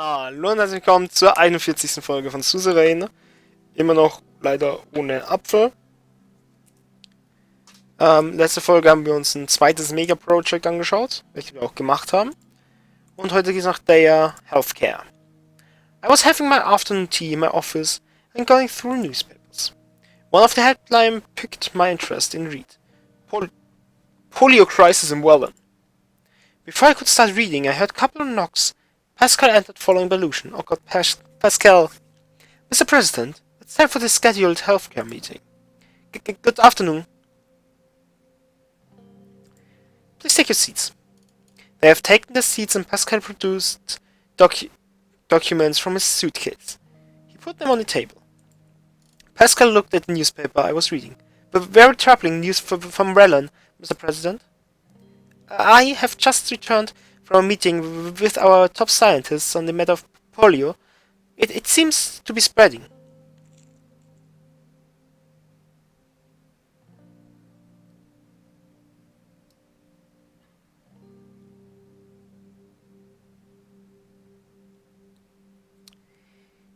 Hallo und herzlich willkommen zur 41. Folge von Suzerain. Immer noch leider ohne Apfel. Letzte Folge haben wir uns ein zweites Mega-Project angeschaut, welches wir auch gemacht haben. Und heute geht es nach der Healthcare. I was having my afternoon tea in my office and going through newspapers. One of the headline piqued my interest in read. Polio crisis in Welland. Before I could start reading, I heard a couple of knocks. Pascal entered following Belution. Oh god, Pascal. Mr. President, it's time for the scheduled healthcare meeting. Good afternoon. Please take your seats. They have taken their seats and Pascal produced documents from his suitcase. He put them on the table. Pascal looked at the newspaper I was reading. But very troubling news from Welland, Mr. President. I have just returned from a meeting with our top scientists on the matter of polio. It seems to be spreading.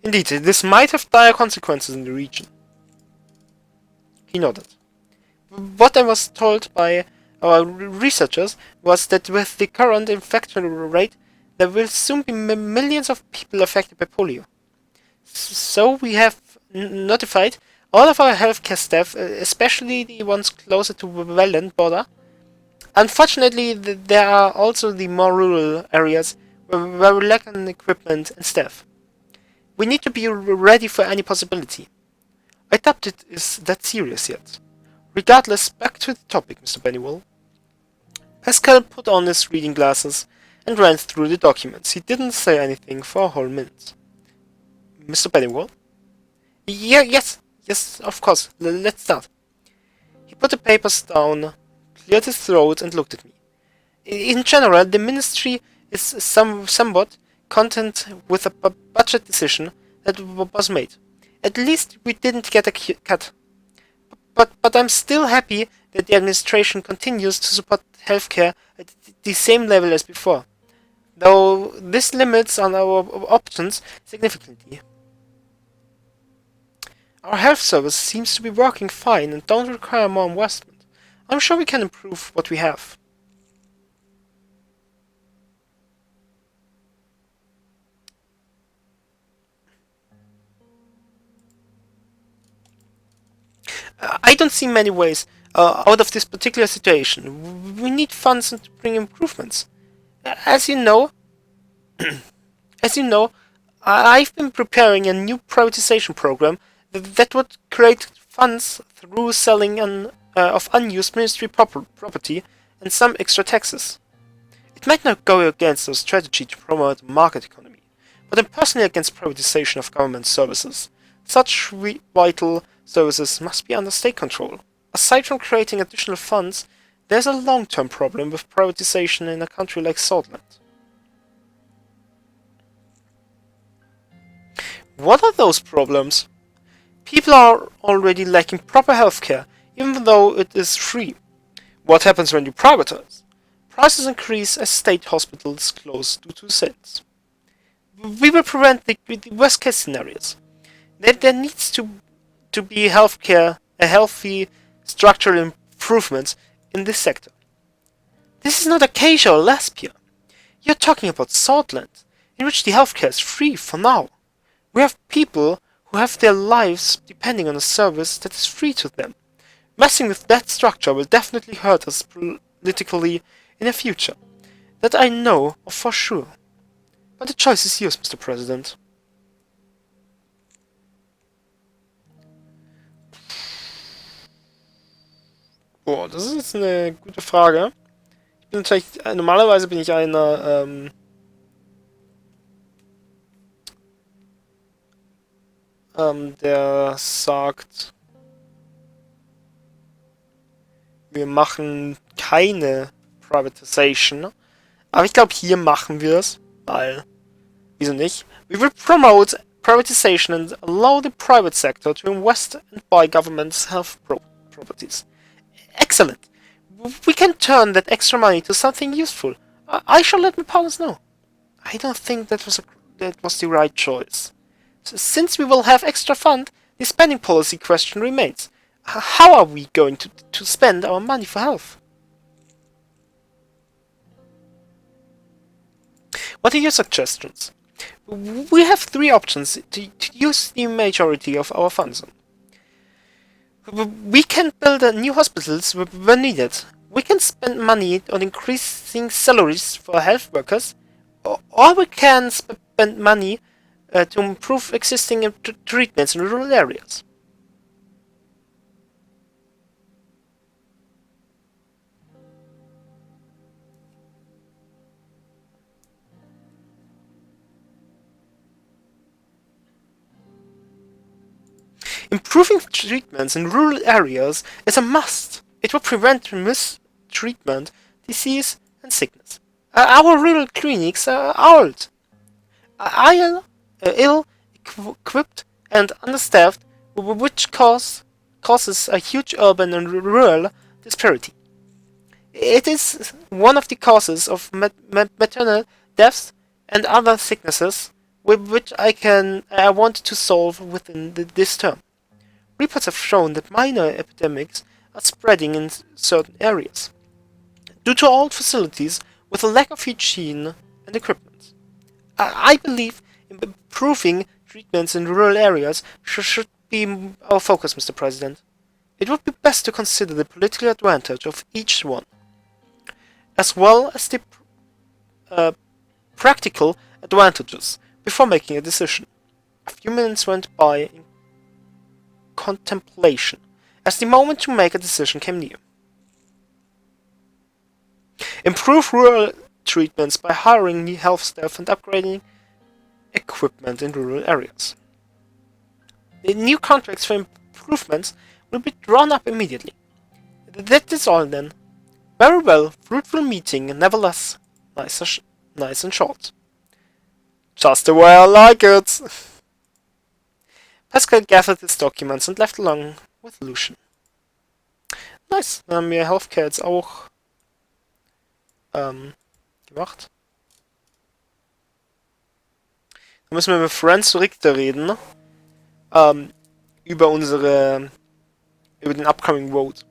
Indeed, this might have dire consequences in the region. He nodded. What I was told by our researchers was that with the current infection rate, there will soon be millions of people affected by polio. So we have notified all of our healthcare staff, especially the ones closer to the Welland border. Unfortunately, there are also the more rural areas where we lack on equipment and staff. We need to be ready for any possibility. I doubt it is that serious yet. Regardless, back to the topic, Mr. Pennywell. Pascal put on his reading glasses and ran through the documents. He didn't say anything for a whole minute. Mr. Pennywell? Yes, of course. Let's start. He put the papers down, cleared his throat, and looked at me. In general, the ministry is somewhat content with a budget decision that was made. At least we didn't get a cut. But I'm still happy that the administration continues to support healthcare at the same level as before, though this limits on our options significantly. Our health service seems to be working fine and don't require more investment. I'm sure we can improve what we have. I don't see many ways out of this particular situation. We need funds to bring improvements. As you know, I've been preparing a new privatization program that would create funds through selling of unused ministry property and some extra taxes. It might not go against our strategy to promote a market economy, but I'm personally against privatization of government services. Such vital services must be under state control. Aside from creating additional funds, there's a long-term problem with privatization in a country like Scotland. What are those problems? People are already lacking proper healthcare, even though it is free. What happens when you privatize? Prices increase as state hospitals close due to sales. We will prevent the worst-case scenarios. There needs to be healthy structural improvements in this sector. This is not a casual lesbian. You're talking about Scotland, in which the healthcare is free for now. We have people who have their lives depending on a service that is free to them. Messing with that structure will definitely hurt us politically in the future. That I know of for sure. But the choice is yours, Mr. President. Boah, das ist jetzt eine gute Frage. Ich bin natürlich, normalerweise bin ich einer, der sagt, wir machen keine Privatization. Aber ich glaube, hier machen wir es, weil, wieso nicht? We will promote privatization and allow the private sector to invest and buy government's health properties. Excellent. We can turn that extra money to something useful. I shall let my partners know. I don't think that was that was the right choice. So since we will have extra fund, the spending policy question remains. How are we going to spend our money for health? What are your suggestions? We have three options to use the majority of our funds on. We can build new hospitals when needed. We can spend money on increasing salaries for health workers, or we can spend money to improve existing treatments in rural areas. Improving treatments in rural areas is a must. It will prevent mistreatment, disease, and sickness. Our rural clinics are old, ill-equipped, and understaffed, which causes a huge urban and rural disparity. It is one of the causes of maternal deaths and other sicknesses, which I want to solve within this term. Reports have shown that minor epidemics are spreading in certain areas, due to old facilities with a lack of hygiene and equipment. I believe improving treatments in rural areas should be our focus, Mr. President. It would be best to consider the political advantage of each one, as well as the practical advantages, before making a decision. A few minutes went by in contemplation, as the moment to make a decision came near. Improve rural treatments by hiring new health staff and upgrading equipment in rural areas. The new contracts for improvements will be drawn up immediately. That is all then. Very well, fruitful meeting, nevertheless nice and short. Just the way I like it! Pascal gathered his documents and left along with Lucian. Nice, dann haben wir Healthcare jetzt auch gemacht. Dann müssen wir mit Franz Richter reden, über den upcoming Vote.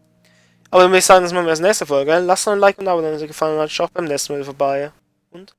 Aber dann würde ich sagen, das machen wir als nächste Folge. Lasst noch ein Like und ein Abo, wenn es euch gefallen hat. Schaut beim nächsten Mal vorbei. Und